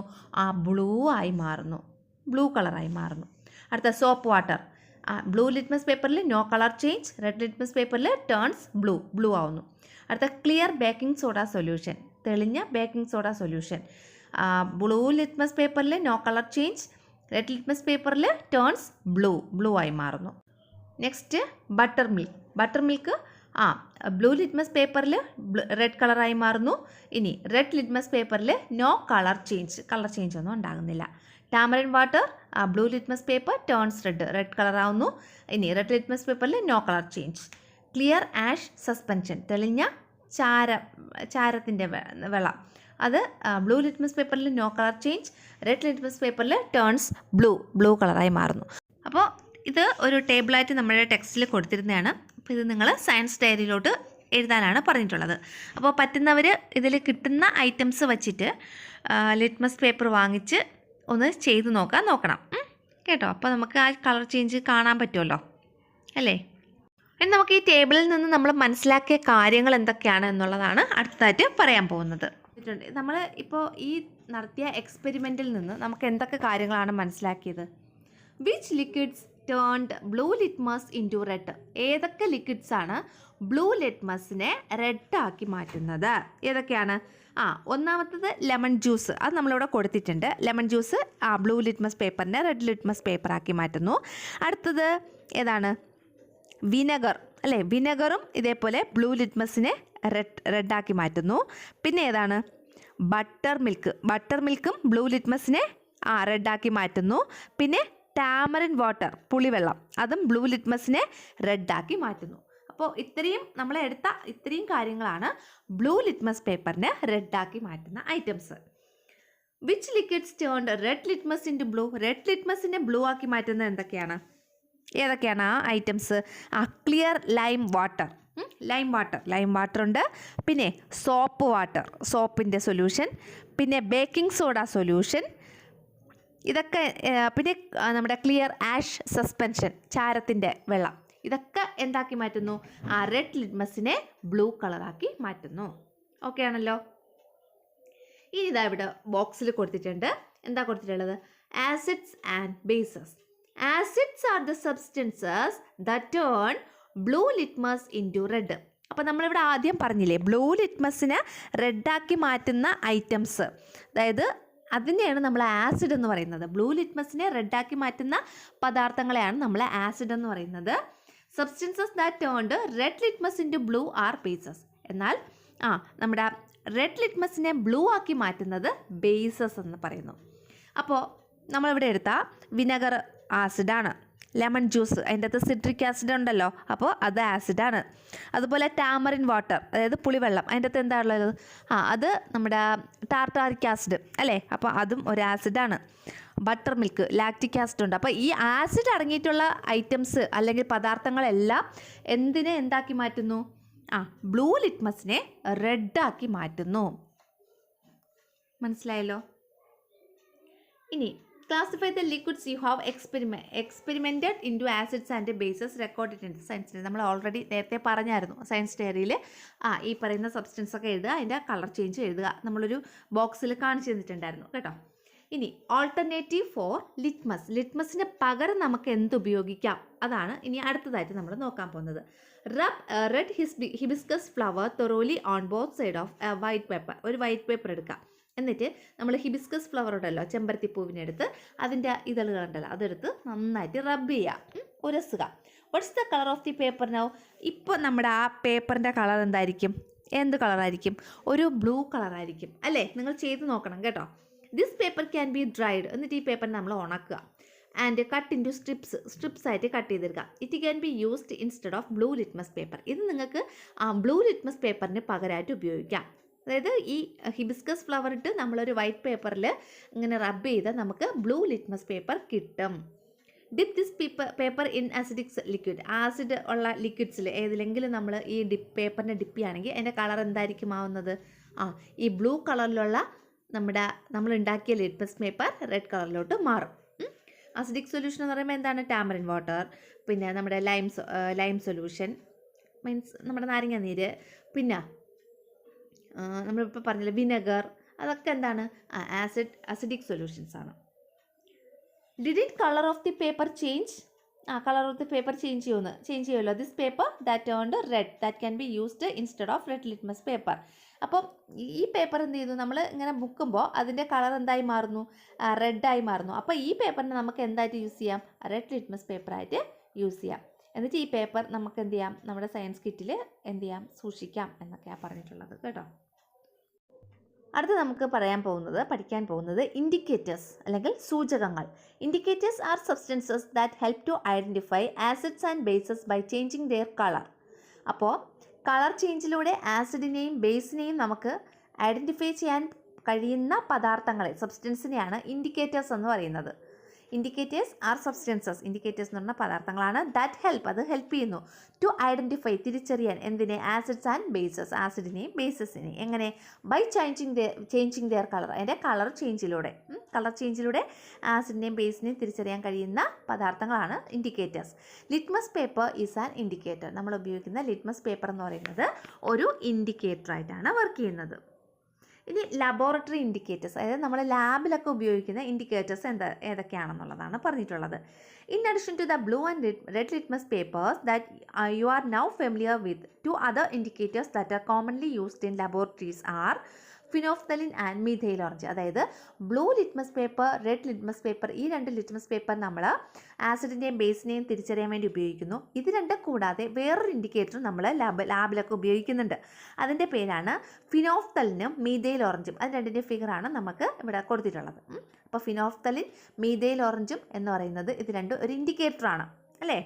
A: ബ്ലൂ കളറായി മാറുന്നു. അടുത്ത സോപ്പ് വാട്ടർ, ബ്ലൂ ലിറ്റ്മസ് പേപ്പറിൽ no colour change, red litmus പേപ്പറിൽ ടേൺസ് ബ്ലൂ ആവുന്നു. അടുത്ത ക്ലിയർ ബേക്കിംഗ് സോഡ സൊല്യൂഷൻ, തെളിഞ്ഞ baking soda solution, blue litmus പേപ്പറിൽ no colour change, red litmus പേപ്പറിൽ ടേൺസ് ബ്ലൂ ആയി മാറുന്നു. Next butter milk blue litmus പേപ്പറിൽ റെഡ് കളറായി മാറുന്നു. ഇനി റെഡ് ലിറ്റ്മസ് പേപ്പറിൽ നോ കളർ ചേഞ്ച് ഒന്നും ഉണ്ടാകുന്നില്ല. Tamarind water blue litmus paper turns red കളറാവുന്നു. ഇനി റെഡ് ലിറ്റ്മസ് പേപ്പറിൽ no colour change. Clear ash suspension തെളിഞ്ഞ ചാരത്തിൻ്റെ വെള്ളം അത് ബ്ലൂ ലിറ്റ്മസ് പേപ്പറിൽ no colour change, red litmus പേപ്പറിൽ ടേൺസ് ബ്ലൂ കളറായി മാറുന്നു. അപ്പോൾ ഇത് ഒരു ടേബിളായിട്ട് നമ്മുടെ ടെക്സ്റ്റിൽ കൊടുത്തിരുന്നതാണ്. അപ്പോൾ ഇത് നിങ്ങൾ സയൻസ് ഡയറിയിലോട്ട് എഴുതാനാണ് പറഞ്ഞിട്ടുള്ളത്. അപ്പോൾ പറ്റുന്നവർ ഇതിൽ കിട്ടുന്ന ഐറ്റംസ് വച്ചിട്ട് ലിറ്റ്മസ് പേപ്പർ വാങ്ങിച്ച് ഒന്ന് ചെയ്ത് നോക്കണം കേട്ടോ. അപ്പോൾ നമുക്ക് ആ കളർ ചേഞ്ച് കാണാൻ പറ്റുമല്ലോ അല്ലേ. ഇനി നമുക്ക് ഈ ടേബിളിൽ നിന്ന് നമ്മൾ മനസ്സിലാക്കിയ കാര്യങ്ങൾ എന്തൊക്കെയാണ് എന്നുള്ളതാണ് അടുത്തതായിട്ട് പറയാൻ പോകുന്നത്. നമ്മൾ ഇപ്പോൾ ഈ നടത്തിയ എക്സ്പെരിമെൻറ്റിൽ നിന്ന് നമുക്ക് എന്തൊക്കെ കാര്യങ്ങളാണ് മനസ്സിലാക്കിയത്? Which liquids turned blue litmus into red? ഏതൊക്കെ ലിക്വിഡ്സാണ് ബ്ലൂ ലിറ്റ്മസിനെ റെഡാക്കി മാറ്റുന്നത്? ഏതൊക്കെയാണ്? ഒന്നാമത്തത് ലെമൺ ജ്യൂസ്. അത് നമ്മളിവിടെ കൊടുത്തിട്ടുണ്ട്. ലെമൺ ജ്യൂസ് ബ്ലൂ ലിറ്റ്മസ് പേപ്പറിനെ റെഡ് ലിറ്റ്മസ് പേപ്പറാക്കി മാറ്റുന്നു. അടുത്തത് ഏതാണ്? വിനെഗർ അല്ലേ. വിനെഗറും ഇതേപോലെ ബ്ലൂ ലിറ്റ്മസിനെ റെഡാക്കി മാറ്റുന്നു. പിന്നെ ഏതാണ്? ബട്ടർ മിൽക്കും ബ്ലൂ ലിറ്റ്മസിനെ റെഡാക്കി മാറ്റുന്നു. പിന്നെ ടാമറിൻ വാട്ടർ പുളിവെള്ളം അതും ബ്ലൂ ലിറ്റ്മസിനെ റെഡാക്കി മാറ്റുന്നു. അപ്പോൾ നമ്മൾ എടുത്ത ഇത്രയും കാര്യങ്ങളാണ് ബ്ലൂ ലിറ്റ്മസ് പേപ്പറിനെ റെഡാക്കി മാറ്റുന്ന items. Which liquids turned red litmus into blue? Red ലിറ്റ്മസിനെ ബ്ലൂ ആക്കി മാറ്റുന്നത് എന്തൊക്കെയാണ്? ഏതൊക്കെയാണ് ആ ഐറ്റംസ്? ക്ലിയർ ലൈം വാട്ടർ ഉണ്ട്. പിന്നെ സോപ്പിൻ്റെ സൊല്യൂഷൻ, പിന്നെ ബേക്കിംഗ് സോഡ സൊല്യൂഷൻ, ഇതൊക്കെ. പിന്നെ നമ്മുടെ ക്ലിയർ ആഷ് സസ്പെൻഷൻ ചാരത്തിൻ്റെ വെള്ളം. ഇതൊക്കെ എന്താക്കി മാറ്റുന്നു? റെഡ് ലിറ്റ്മസിനെ ബ്ലൂ കളറാക്കി മാറ്റുന്നു. ഓക്കെ ആണല്ലോ. ഇനി ഇതാ ഇവിടെ ബോക്സിൽ കൊടുത്തിട്ടുണ്ട്. എന്താ കൊടുത്തിട്ടുള്ളത്? Acids and bases. Acids are the substances that turn blue litmus into red. അപ്പോൾ നമ്മളിവിടെ ആദ്യം പറഞ്ഞില്ലേ ബ്ലൂ ലിറ്റ്മസിനെ റെഡാക്കി മാറ്റുന്ന ഐറ്റംസ്, അതായത് അതിനെയാണ് നമ്മൾ ആസിഡ് എന്ന് പറയുന്നത്. ബ്ലൂ ലിറ്റ്മസിനെ റെഡാക്കി മാറ്റുന്ന പദാർത്ഥങ്ങളെയാണ് നമ്മൾ ആസിഡ് എന്ന് പറയുന്നത്. Substances that turned red litmus into blue are bases. എന്നാൽ നമ്മുടെ റെഡ് ലിറ്റ്മസിനെ ബ്ലൂ ആക്കി മാറ്റുന്നത് ബേസസ് എന്ന് പറയുന്നു. അപ്പോൾ നമ്മളിവിടെ എടുത്ത വിനെഗർ ആസിഡാണ്. ലെമൺ ജ്യൂസ് അതിൻ്റെ അകത്ത് സിട്രിക് ആസിഡ് ഉണ്ടല്ലോ, അപ്പോൾ അത് ആസിഡാണ്. അതുപോലെ ടാമറിൻ വാട്ടർ അതായത് പുളിവെള്ളം, അതിൻ്റെ അകത്ത് എന്താ ഉള്ളത്? അത് നമ്മുടെ ടാർട്ടാറിക് ആസിഡ് അല്ലേ, അപ്പോൾ അതും ഒരു ആസിഡാണ്. ബട്ടർ മിൽക്ക് ലാക്റ്റിക് ആസിഡ് ഉണ്ട്. അപ്പോൾ ഈ ആസിഡ് അടങ്ങിയിട്ടുള്ള ഐറ്റംസ് അല്ലെങ്കിൽ പദാർത്ഥങ്ങളെല്ലാം എന്താക്കി മാറ്റുന്നു? ബ്ലൂ ലിറ്റ്മസിനെ റെഡാക്കി മാറ്റുന്നു. മനസ്സിലായല്ലോ. ഇനി classify the liquids you have experimented into acids and bases recorded in science. നമ്മൾ ഓൾറെഡി നേരത്തെ പറഞ്ഞായിരുന്നു സയൻസ് ഡയറിയിൽ ഈ പറയുന്ന സബ്സ്റ്റൻസ് ഒക്കെ എഴുതുക, അതിൻ്റെ കളർ ചേഞ്ച് എഴുതുക. നമ്മളൊരു ബോക്സിൽ കാണിച്ചു തന്നിട്ടുണ്ടായിരുന്നു കേട്ടോ. ഇനി ഓൾട്ടർനേറ്റീവ് ഫോർ ലിറ്റ്മസിന് പകരം നമുക്ക് എന്തുപയോഗിക്കാം? അതാണ് ഇനി അടുത്തതായിട്ട് നമ്മൾ നോക്കാൻ പോകുന്നത്. Rub red hibiscus flower thoroughly on both side of a white paper. ഒരു വൈറ്റ് പേപ്പർ എടുക്കാം. എന്നിട്ട് നമ്മൾ ഹിബിസ്കസ് ഫ്ലവർ ഉണ്ടല്ലോ, ചെമ്പരത്തിപ്പൂവിനെടുത്ത് അതിൻ്റെ ഇതളുകളുണ്ടല്ലോ അതെടുത്ത് നന്നായിട്ട് റബ്ബ് ചെയ്യുക, ഉരസുക. What's the colour of the paper now? ഇപ്പോൾ നമ്മുടെ ആ പേപ്പറിൻ്റെ കളർ എന്തായിരിക്കും? എന്ത് കളറായിരിക്കും? ഒരു ബ്ലൂ കളറായിരിക്കും അല്ലേ. നിങ്ങൾ ചെയ്ത് നോക്കണം കേട്ടോ. This paper can be dried. എന്നിട്ട് ഈ പേപ്പർ നമ്മൾ ഉണക്കുക. ആൻഡ് കട്ട് ഇൻറ്റു സ്ട്രിപ്സ് ആയിട്ട് കട്ട് ചെയ്തെടുക്കുക. It can be used instead of blue litmus paper. ഇത് നിങ്ങൾക്ക് ബ്ലൂ ലിറ്റ്മസ് പേപ്പറിന് പകരമായിട്ട് ഉപയോഗിക്കാം. അതായത് ഈ ഹിബിസ്കസ് ഫ്ലവർ ഇട്ട് നമ്മളൊരു വൈറ്റ് പേപ്പറിൽ ഇങ്ങനെ റബ്ബ് ചെയ്താൽ നമുക്ക് ബ്ലൂ ലിറ്റ്മസ് പേപ്പർ കിട്ടും. Dip this paper in acidic liquid. Acid ഉള്ള ലിക്വിഡ്സിൽ ഏതിലെങ്കിലും നമ്മൾ ഈ പേപ്പറിനെ ഡിപ്പ് ചെയ്യുകയാണെങ്കിൽ അതിൻ്റെ കളർ എന്തായിരിക്കും ആവുന്നത്? ഈ ബ്ലൂ കളറിലുള്ള നമ്മൾ ഉണ്ടാക്കിയ ലിറ്റ്മസ് പേപ്പർ റെഡ് കളറിലോട്ട് മാറും. ആസിഡിക് സൊല്യൂഷൻ എന്ന് പറയുമ്പോൾ എന്താണ്? ടാമറിൻ വാട്ടർ, പിന്നെ നമ്മുടെ ലൈം സൊല്യൂഷൻ മീൻസ് നമ്മുടെ നാരങ്ങ നീര്, പിന്നെ നമ്മളിപ്പോൾ പറഞ്ഞില്ല വിനെഗർ, അതൊക്കെ എന്താണ്? ആസിഡിക് സൊല്യൂഷൻസ് ആണ്. Did it colour of the paper change? Colour of the paper change ചെയ്യുമല്ലോ. This paper that turned red that can be used instead of red litmus paper. അപ്പം ഈ പേപ്പർ എന്ത് ചെയ്തു? നമ്മൾ ഇങ്ങനെ മുക്കുമ്പോൾ അതിൻ്റെ കളർ എന്തായി മാറുന്നു? റെഡായി മാറുന്നു. അപ്പോൾ ഈ പേപ്പറിനെ നമുക്ക് എന്തായിട്ട് യൂസ് ചെയ്യാം? റെഡ് ലിറ്റ്മസ് പേപ്പറായിട്ട് യൂസ് ചെയ്യാം. എന്നിട്ട് ഈ പേപ്പർ നമുക്ക് എന്ത് ചെയ്യാം, നമ്മുടെ സയൻസ് കിറ്റിൽ എന്ത് ചെയ്യാം, സൂക്ഷിക്കാം എന്നൊക്കെയാണ് പറഞ്ഞിട്ടുള്ളത് കേട്ടോ. അടുത്ത് നമുക്ക് പഠിക്കാൻ പോകുന്നത് ഇൻഡിക്കേറ്റേഴ്സ് അല്ലെങ്കിൽ സൂചകങ്ങൾ. Indicators are substances that help to identify acids and bases by changing their colour. അപ്പോൾ കളർ ചേഞ്ചിലൂടെ ആസിഡിനെയും ബേസിനെയും നമുക്ക് ഐഡൻറ്റിഫൈ ചെയ്യാൻ കഴിയുന്ന പദാർത്ഥങ്ങളെ, സബ്സ്റ്റൻസിനെയാണ് ഇൻഡിക്കേറ്റേഴ്സ് എന്ന് പറയുന്നത്. ഇൻഡിക്കേറ്റേഴ്സ് ആർ സബ്സ്റ്റൻസസ്, ഇൻഡിക്കേറ്റേഴ്സ് എന്ന് പറഞ്ഞ പദാർത്ഥങ്ങളാണ്. ദാറ്റ് ഹെൽപ്പ്, അത് ഹെൽപ്പ് ചെയ്യുന്നു. ടു ഐഡൻറ്റിഫൈ, തിരിച്ചറിയാൻ എന്തിനെ, ആസിഡ്സ് ആൻഡ് ബേസസ്, ആസിഡിനെയും ബേസസിനെയും. എങ്ങനെ? ബൈ ചേഞ്ചിങ് ദെയർ കളർ, അതിൻ്റെ കളർ ചേഞ്ചിലൂടെ ആസിഡിനെയും ബേസിനെയും തിരിച്ചറിയാൻ കഴിയുന്ന പദാർത്ഥങ്ങളാണ് indicators. Litmus paper is an indicator. നമ്മൾ ഉപയോഗിക്കുന്ന ലിറ്റ്മസ് പേപ്പർ എന്ന് പറയുന്നത് ഒരു ഇൻഡിക്കേറ്ററായിട്ടാണ് വർക്ക് ചെയ്യുന്നത്. ഇനി ലബോറട്ടറി ഇൻഡിക്കേറ്റേഴ്സ്, അതായത് നമ്മൾ ലാബിലൊക്കെ ഉപയോഗിക്കുന്ന ഇൻഡിക്കേറ്റേഴ്സ് ഏതൊക്കെയാണെന്നുള്ളതാണ് പറഞ്ഞിട്ടുള്ളത്. In addition to the blue and red litmus papers that you are now familiar with, two other indicators that are commonly used in laboratories are phenolphthalein and methyl orange. അതായത് blue litmus paper, red litmus paper, ഈ രണ്ട് ലിറ്റ്മസ് പേപ്പർ നമ്മൾ ആസിഡിൻ്റെയും ബേസിനെയും തിരിച്ചറിയാൻ വേണ്ടി ഉപയോഗിക്കുന്നു. ഇത് രണ്ടും കൂടാതെ വേറൊരു ഇൻഡിക്കേറ്റർ നമ്മൾ ലാബിലൊക്കെ ഉപയോഗിക്കുന്നുണ്ട്. അതിൻ്റെ പേരാണ് ഫിനോഫ്തലിനും മീഥൈൽ ഓറഞ്ചും. അത് രണ്ടിൻ്റെ ഫിഗറാണ് നമുക്ക് ഇവിടെ കൊടുത്തിട്ടുള്ളത്. അപ്പോൾ ഫിനോഫ്തലിൻ, മീഥൈൽ ഓറഞ്ചും എന്ന് പറയുന്നത് ഇത് രണ്ടും ഒരു ഇൻഡിക്കേറ്ററാണ് അല്ലേ.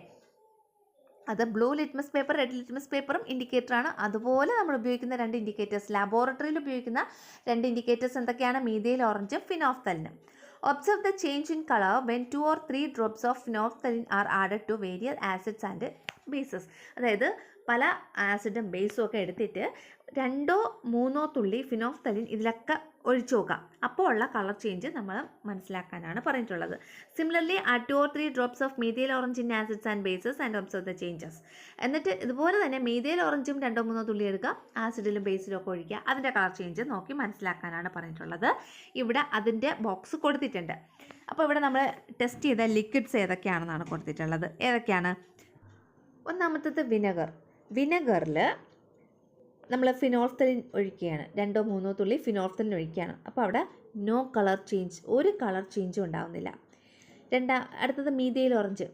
A: അത് blue litmus paper, red litmus പേപ്പറും ഇൻഡിക്കേറ്ററാണ്. അതുപോലെ നമ്മൾ ഉപയോഗിക്കുന്ന രണ്ട് ഇൻഡിക്കേറ്റേഴ്സ്, ലാബോറട്ടറിയിൽ ഉപയോഗിക്കുന്ന രണ്ട് ഇൻഡിക്കേറ്റേഴ്സ് എന്തൊക്കെയാണ്? മീഥൈൽ ഓറഞ്ചും ഫിനോഫ്തലിനും. Observe the change in colour when 2 or 3 drops of phenolphthalein are added to various acids and bases. അതായത് പല ആസിഡും ബേസും ഒക്കെ എടുത്തിട്ട് 2 or 3 തുള്ളി ഫിനോഫ്തലിൻ ഇതിലൊക്കെ ഒഴിച്ചു നോക്കാം. അപ്പോൾ ഉള്ള കളർ ചേഞ്ച് നമ്മൾ മനസ്സിലാക്കാനാണ് പറഞ്ഞിട്ടുള്ളത്. സിമിലർലി ആ 2 or 3 drops of methyl orange in acids and bases and observe the changes. എന്നിട്ട് ഇതുപോലെ തന്നെ മീഥൈൽ ഓറഞ്ചും 2-3 തുള്ളി എടുക്കുക, ആസിഡിലും ബേസിലും ഒക്കെ ഒഴിക്കുക, അതിൻ്റെ കളർ ചേഞ്ച് നോക്കി മനസ്സിലാക്കാനാണ് പറഞ്ഞിട്ടുള്ളത്. ഇവിടെ അതിൻ്റെ ബോക്സ് കൊടുത്തിട്ടുണ്ട്. അപ്പോൾ ഇവിടെ നമ്മൾ ടെസ്റ്റ് ചെയ്ത ലിക്വിഡ്സ് ഏതൊക്കെയാണെന്നാണ് കൊടുത്തിട്ടുള്ളത്. ഏതൊക്കെയാണ്? ഒന്നാമത്തേത് വിനെഗറിൽ നമ്മൾ ഫിനോഫ്തലിൻ ഒഴിക്കുകയാണ്, 2-3 തുള്ളി ഫിനോഫ്തലിൻ ഒഴിക്കുകയാണ്. അപ്പോൾ അവിടെ നോ കളർ ചേഞ്ച്, ഒരു കളർ ചേഞ്ചും ഉണ്ടാവുന്നില്ല. അടുത്തത് മീഥൈൽ ഓറഞ്ച്,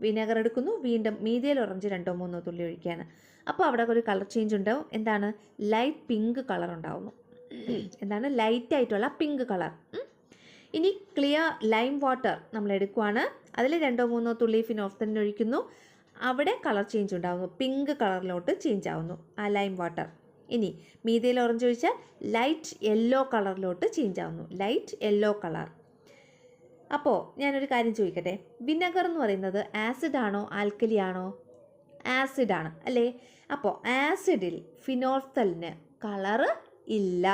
A: വിനെഗർ എടുക്കുന്നു, വീണ്ടും മീഥൈൽ ഓറഞ്ച് 2-3 തുള്ളി ഒഴിക്കുകയാണ്. അപ്പോൾ അവിടെ ഒരു കളർ ചേഞ്ച് ഉണ്ടാവും. എന്താണ്? ലൈറ്റ് പിങ്ക് കളർ ഉണ്ടാവുന്നു. എന്താണ്? ലൈറ്റായിട്ടുള്ള പിങ്ക് കളർ. ഇനി ക്ലിയർ ലൈം വാട്ടർ നമ്മൾ എടുക്കുവാണ്, അതിൽ 2-3 തുള്ളി ഫിനോഫ്തലിൻ ഒഴിക്കുന്നു, അവിടെ കളർ ചേഞ്ച് ഉണ്ടാകുന്നു, പിങ്ക് കളറിലോട്ട് ചേഞ്ച് ആവുന്നു ആ ലൈം വാട്ടർ. ഇനി മീഥൈൽ ഓറഞ്ച് ഒഴിച്ചാൽ ലൈറ്റ് യെല്ലോ കളറിലോട്ട് ചേഞ്ച് ആവുന്നു, ലൈറ്റ് യെല്ലോ കളർ. അപ്പോൾ ഞാനൊരു കാര്യം ചോദിക്കട്ടെ, വിനെഗർ എന്ന് പറയുന്നത് ആസിഡ് ആണോ ആൽക്കലി ആണോ? ആസിഡാണ് അല്ലേ. അപ്പോൾ ആസിഡിൽ ഫിനോഫ്തലിന് കളറ് ഇല്ല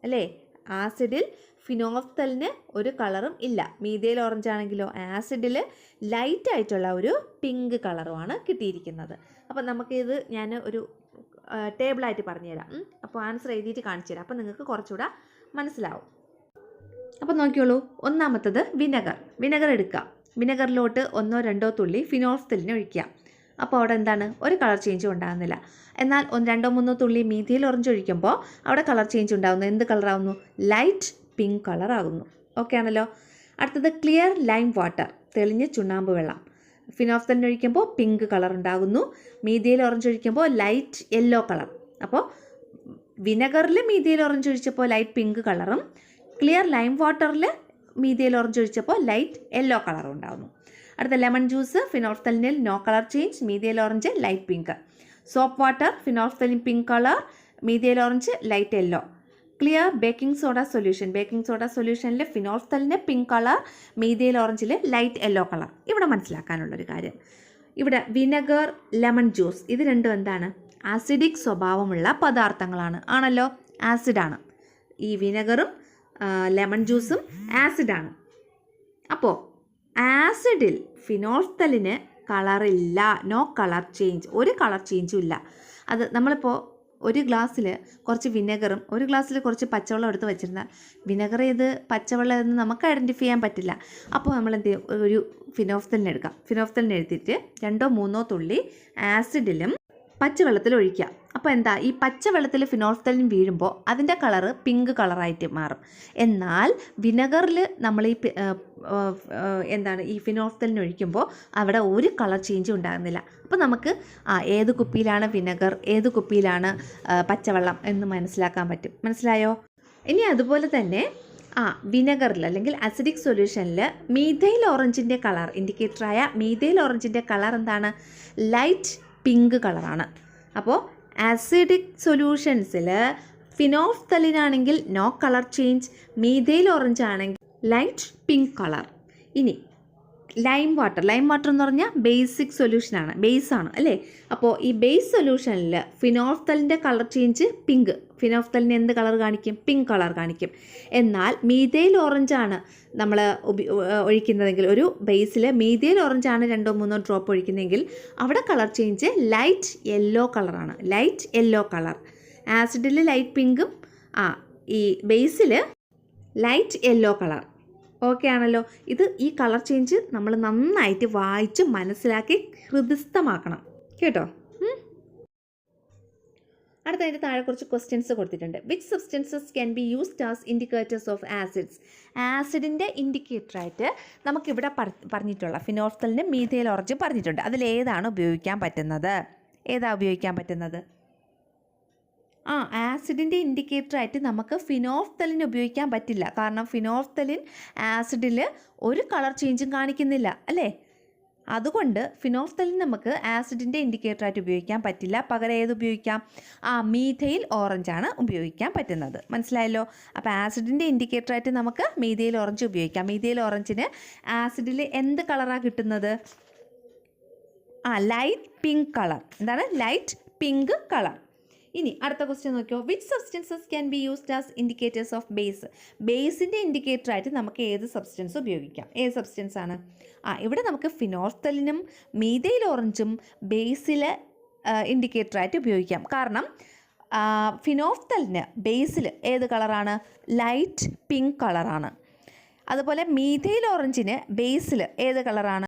A: അല്ലേ. ആസിഡിൽ ഫിനോഫ്തലിന് ഒരു കളറും ഇല്ല. മീഥൈൽ ഓറഞ്ച് ആണെങ്കിലോ ആസിഡിൽ ലൈറ്റായിട്ടുള്ള ഒരു പിങ്ക് കളറുമാണ് കിട്ടിയിരിക്കുന്നത്. അപ്പോൾ നമുക്കിത് ഞാൻ ഒരു ടേബിളായിട്ട് പറഞ്ഞുതരാം. അപ്പോൾ ആൻസർ എഴുതിയിട്ട് കാണിച്ചു തരാം, അപ്പോൾ നിങ്ങൾക്ക് കുറച്ചുകൂടെ മനസ്സിലാവും. അപ്പോൾ നോക്കിയോളൂ, ഒന്നാമത്തത് വിനെഗർ എടുക്കുക. വിനെഗറിലോട്ട് 1-2 തുള്ളി ഫിനോഫ്തലിൻ ഒഴിക്കുക. അപ്പോൾ അവിടെ എന്താണ്? ഒരു കളർ ചേഞ്ചും ഉണ്ടാകുന്നില്ല. എന്നാൽ 2-3 തുള്ളി മീഥൈൽ ഓറഞ്ച് ഒഴിക്കുമ്പോൾ അവിടെ കളർ ചേഞ്ച് ഉണ്ടാകുന്നു. എന്ത് കളറാകുന്നു? ലൈറ്റ് പിങ്ക് കളറാകുന്നു. ഓക്കെ ആണല്ലോ. അടുത്തത് ക്ലിയർ ലൈം വാട്ടർ, തെളിഞ്ഞ ചുണ്ണാമ്പ് വെള്ളം. ഫിനോഫ്തലിൻ ഒഴിക്കുമ്പോൾ പിങ്ക് കളർ ഉണ്ടാകുന്നു, മീഥൈൽ ഓറഞ്ച് ഒഴിക്കുമ്പോൾ ലൈറ്റ് യെല്ലോ കളർ. അപ്പോൾ വിനെഗറിൽ മീഥൈൽ ഓറഞ്ച് ഒഴിച്ചപ്പോൾ ലൈറ്റ് പിങ്ക് കളറും, ക്ലിയർ ലൈം വാട്ടറിൽ മീഥൈൽ ഓറഞ്ച് ഒഴിച്ചപ്പോൾ ലൈറ്റ് യെല്ലോ കളറും ഉണ്ടാകുന്നു. അടുത്ത ലെമൺ ജ്യൂസ്, ഫിനോഫ്തലിനിൽ no colour change, methyl orange light pink. Soap water, phenolphthalein pink colour, methyl orange light yellow. Clear baking soda സൊല്യൂഷനിൽ ഫിനോഫ്തലിന് പിങ്ക് കളർ, മീഥൈൽ ഓറഞ്ചിൽ ലൈറ്റ് യെല്ലോ കളർ. ഇവിടെ മനസ്സിലാക്കാനുള്ളൊരു കാര്യം, ഇവിടെ വിനെഗർ, ലെമൺ ജ്യൂസ് ഇത് രണ്ടും എന്താണ്? ആസിഡിക് സ്വഭാവമുള്ള പദാർത്ഥങ്ങളാണ് ആണല്ലോ, ആസിഡാണ്. ഈ വിനെഗറും ലെമൺ ജ്യൂസും ആസിഡാണ്. അപ്പോൾ ആസിഡിൽ ഫിനോഫ്തലിന് കളറില്ല, നോ കളർ ചേഞ്ച്, ഒരു കളർ ചേഞ്ചും ഇല്ല. അത് നമ്മളിപ്പോൾ ഒരു ഗ്ലാസ്സിൽ കുറച്ച് വിനെഗറും ഒരു ഗ്ലാസ്സിൽ കുറച്ച് പച്ചവെള്ളം എടുത്ത് വെച്ചിരുന്നാൽ വിനെഗർ ചെയ്ത് പച്ചവെള്ളം എന്ന് നമുക്ക് ഐഡൻറ്റിഫൈ ചെയ്യാൻ പറ്റില്ല. അപ്പോൾ നമ്മൾ എന്ത് ചെയ്യും? ഒരു ഫിനോഫ്തലിൻ എടുക്കാം. ഫിനോഫ്തലിൻ എടുത്തിട്ട് 2-3 തുള്ളി ആസിഡിലും പച്ചവെള്ളത്തിൽ ഒഴിക്കുക. അപ്പോൾ എന്താ, ഈ പച്ചവെള്ളത്തിൽ ഫിനോൾഫ്തലിൻ വീഴുമ്പോൾ അതിൻ്റെ കളറ് പിങ്ക് കളറായിട്ട് മാറും. എന്നാൽ വിനെഗറിൽ നമ്മൾ ഈ ഫിനോൾഫ്തലിൻ ഒഴിക്കുമ്പോൾ അവിടെ ഒരു കളർ ചേഞ്ചും ഉണ്ടാകുന്നില്ല. അപ്പോൾ നമുക്ക് ഏത് കുപ്പിയിലാണ് വിനെഗർ, ഏത് കുപ്പിയിലാണ് പച്ചവെള്ളം എന്ന് മനസ്സിലാക്കാൻ പറ്റും. മനസ്സിലായോ? ഇനി അതുപോലെ തന്നെ വിനെഗറിൽ അല്ലെങ്കിൽ അസിഡിക് സൊല്യൂഷനിൽ മീഥൈൽ ഓറഞ്ചിൻ്റെ കളർ, ഇൻഡിക്കേറ്ററായ മീഥൈൽ ഓറഞ്ചിൻ്റെ കളർ എന്താണ്? ലൈറ്റ് പിങ്ക് കളറാണ്. അപ്പോൾ ആസിഡിക് സൊല്യൂഷൻസിൽ ഫിനോൾഫ്തലിനാണെങ്കിൽ no colour change, methyl orange ആണെങ്കിൽ ലൈറ്റ് പിങ്ക് കളർ. ഇനി ലൈം വാട്ടർ എന്ന് പറഞ്ഞാൽ ബേസിക് സൊല്യൂഷനാണ്, ബേസാണ് അല്ലേ? അപ്പോൾ ഈ ബേസ് സൊല്യൂഷനിൽ ഫിനോൾഫ്തലിൻ്റെ കളർ ചേഞ്ച് പിങ്ക്. ഫിനോൾഫ്തലിന് എന്ത് കളർ കാണിക്കും? പിങ്ക് കളർ കാണിക്കും. എന്നാൽ മീഥൈൽ ഓറഞ്ചാണ് നമ്മൾ ഒഴിക്കുന്നതെങ്കിൽ, ഒരു ബേസിൽ മീഥൈൽ ഓറഞ്ചാണ് 2-3 ഡ്രോപ്പ് ഒഴിക്കുന്നതെങ്കിൽ അവിടെ കളർ ചേഞ്ച് ലൈറ്റ് യെല്ലോ കളറാണ്. Light yellow colour. ആസിഡിൽ ലൈറ്റ് പിങ്കും ഈ ബേസിൽ ലൈറ്റ് യെല്ലോ കളർ. ഓക്കെ ആണല്ലോ? ഈ കളർ ചേഞ്ച് നമ്മൾ നന്നായിട്ട് വായിച്ച് മനസ്സിലാക്കി ഹൃദിസ്ഥമാക്കണം കേട്ടോ. അടുത്തതിൻ്റെ താഴെ കുറച്ച് ക്വസ്റ്റ്യൻസ് കൊടുത്തിട്ടുണ്ട്. Which substances can be used as indicators of acids? ആസിഡിൻ്റെ ഇൻഡിക്കേറ്ററായിട്ട് നമുക്കിവിടെ പറഞ്ഞിട്ടുള്ള ഫിനോൾഫ്തലിന് മീഥൈൽ ഓറഞ്ച് പറഞ്ഞിട്ടുണ്ട്. അതിലേതാണ് ഉപയോഗിക്കാൻ പറ്റുന്നത്? ആസിഡിൻ്റെ ഇൻഡിക്കേറ്ററായിട്ട് നമുക്ക് ഫിനോൾഫ്തലിൻ ഉപയോഗിക്കാൻ പറ്റില്ല. കാരണം ഫിനോൾഫ്തലിൻ ആസിഡിൽ ഒരു കളർ ചേഞ്ചും കാണിക്കുന്നില്ല അല്ലേ? അതുകൊണ്ട് ഫിനോൾഫ്തലിൻ നമുക്ക് ആസിഡിൻ്റെ ഇൻഡിക്കേറ്ററായിട്ട് ഉപയോഗിക്കാൻ പറ്റില്ല. പകരം ഏത് ഉപയോഗിക്കാം? മീഥൈൽ ഓറഞ്ചാണ് ഉപയോഗിക്കാൻ പറ്റുന്നത്. മനസ്സിലായല്ലോ? അപ്പോൾ ആസിഡിൻ്റെ ഇൻഡിക്കേറ്ററായിട്ട് നമുക്ക് മീഥൈൽ ഓറഞ്ച് ഉപയോഗിക്കാം. മീഥൈൽ ഓറഞ്ചിന് ആസിഡിൽ എന്ത് കളറാണ് കിട്ടുന്നത്? Light pink colour. എന്താണ്? Light pink colour. ഇനി അടുത്ത ക്വസ്റ്റ്യൻ നോക്കിയോ. Which substances can be used as indicators of base? ബേസിൻ്റെ ഇൻഡിക്കേറ്ററായിട്ട് നമുക്ക് ഏത് സബ്സ്റ്റൻസ് ഉപയോഗിക്കാം? ഏത് സബ്സ്റ്റൻസ് ആണ്? ഇവിടെ നമുക്ക് ഫിനോൾഫ്തലിനും മീഥൈൽ ഓറഞ്ചും ബേസിൽ ഇൻഡിക്കേറ്ററായിട്ട് ഉപയോഗിക്കാം. കാരണം ഫിനോൾഫ്തലിന് ബേസിൽ ഏത് കളറാണ്? ലൈറ്റ് പിങ്ക് കളറാണ്. അതുപോലെ മീഥൈൽ ഓറഞ്ചിന് ബേസിൽ ഏത് കളറാണ്?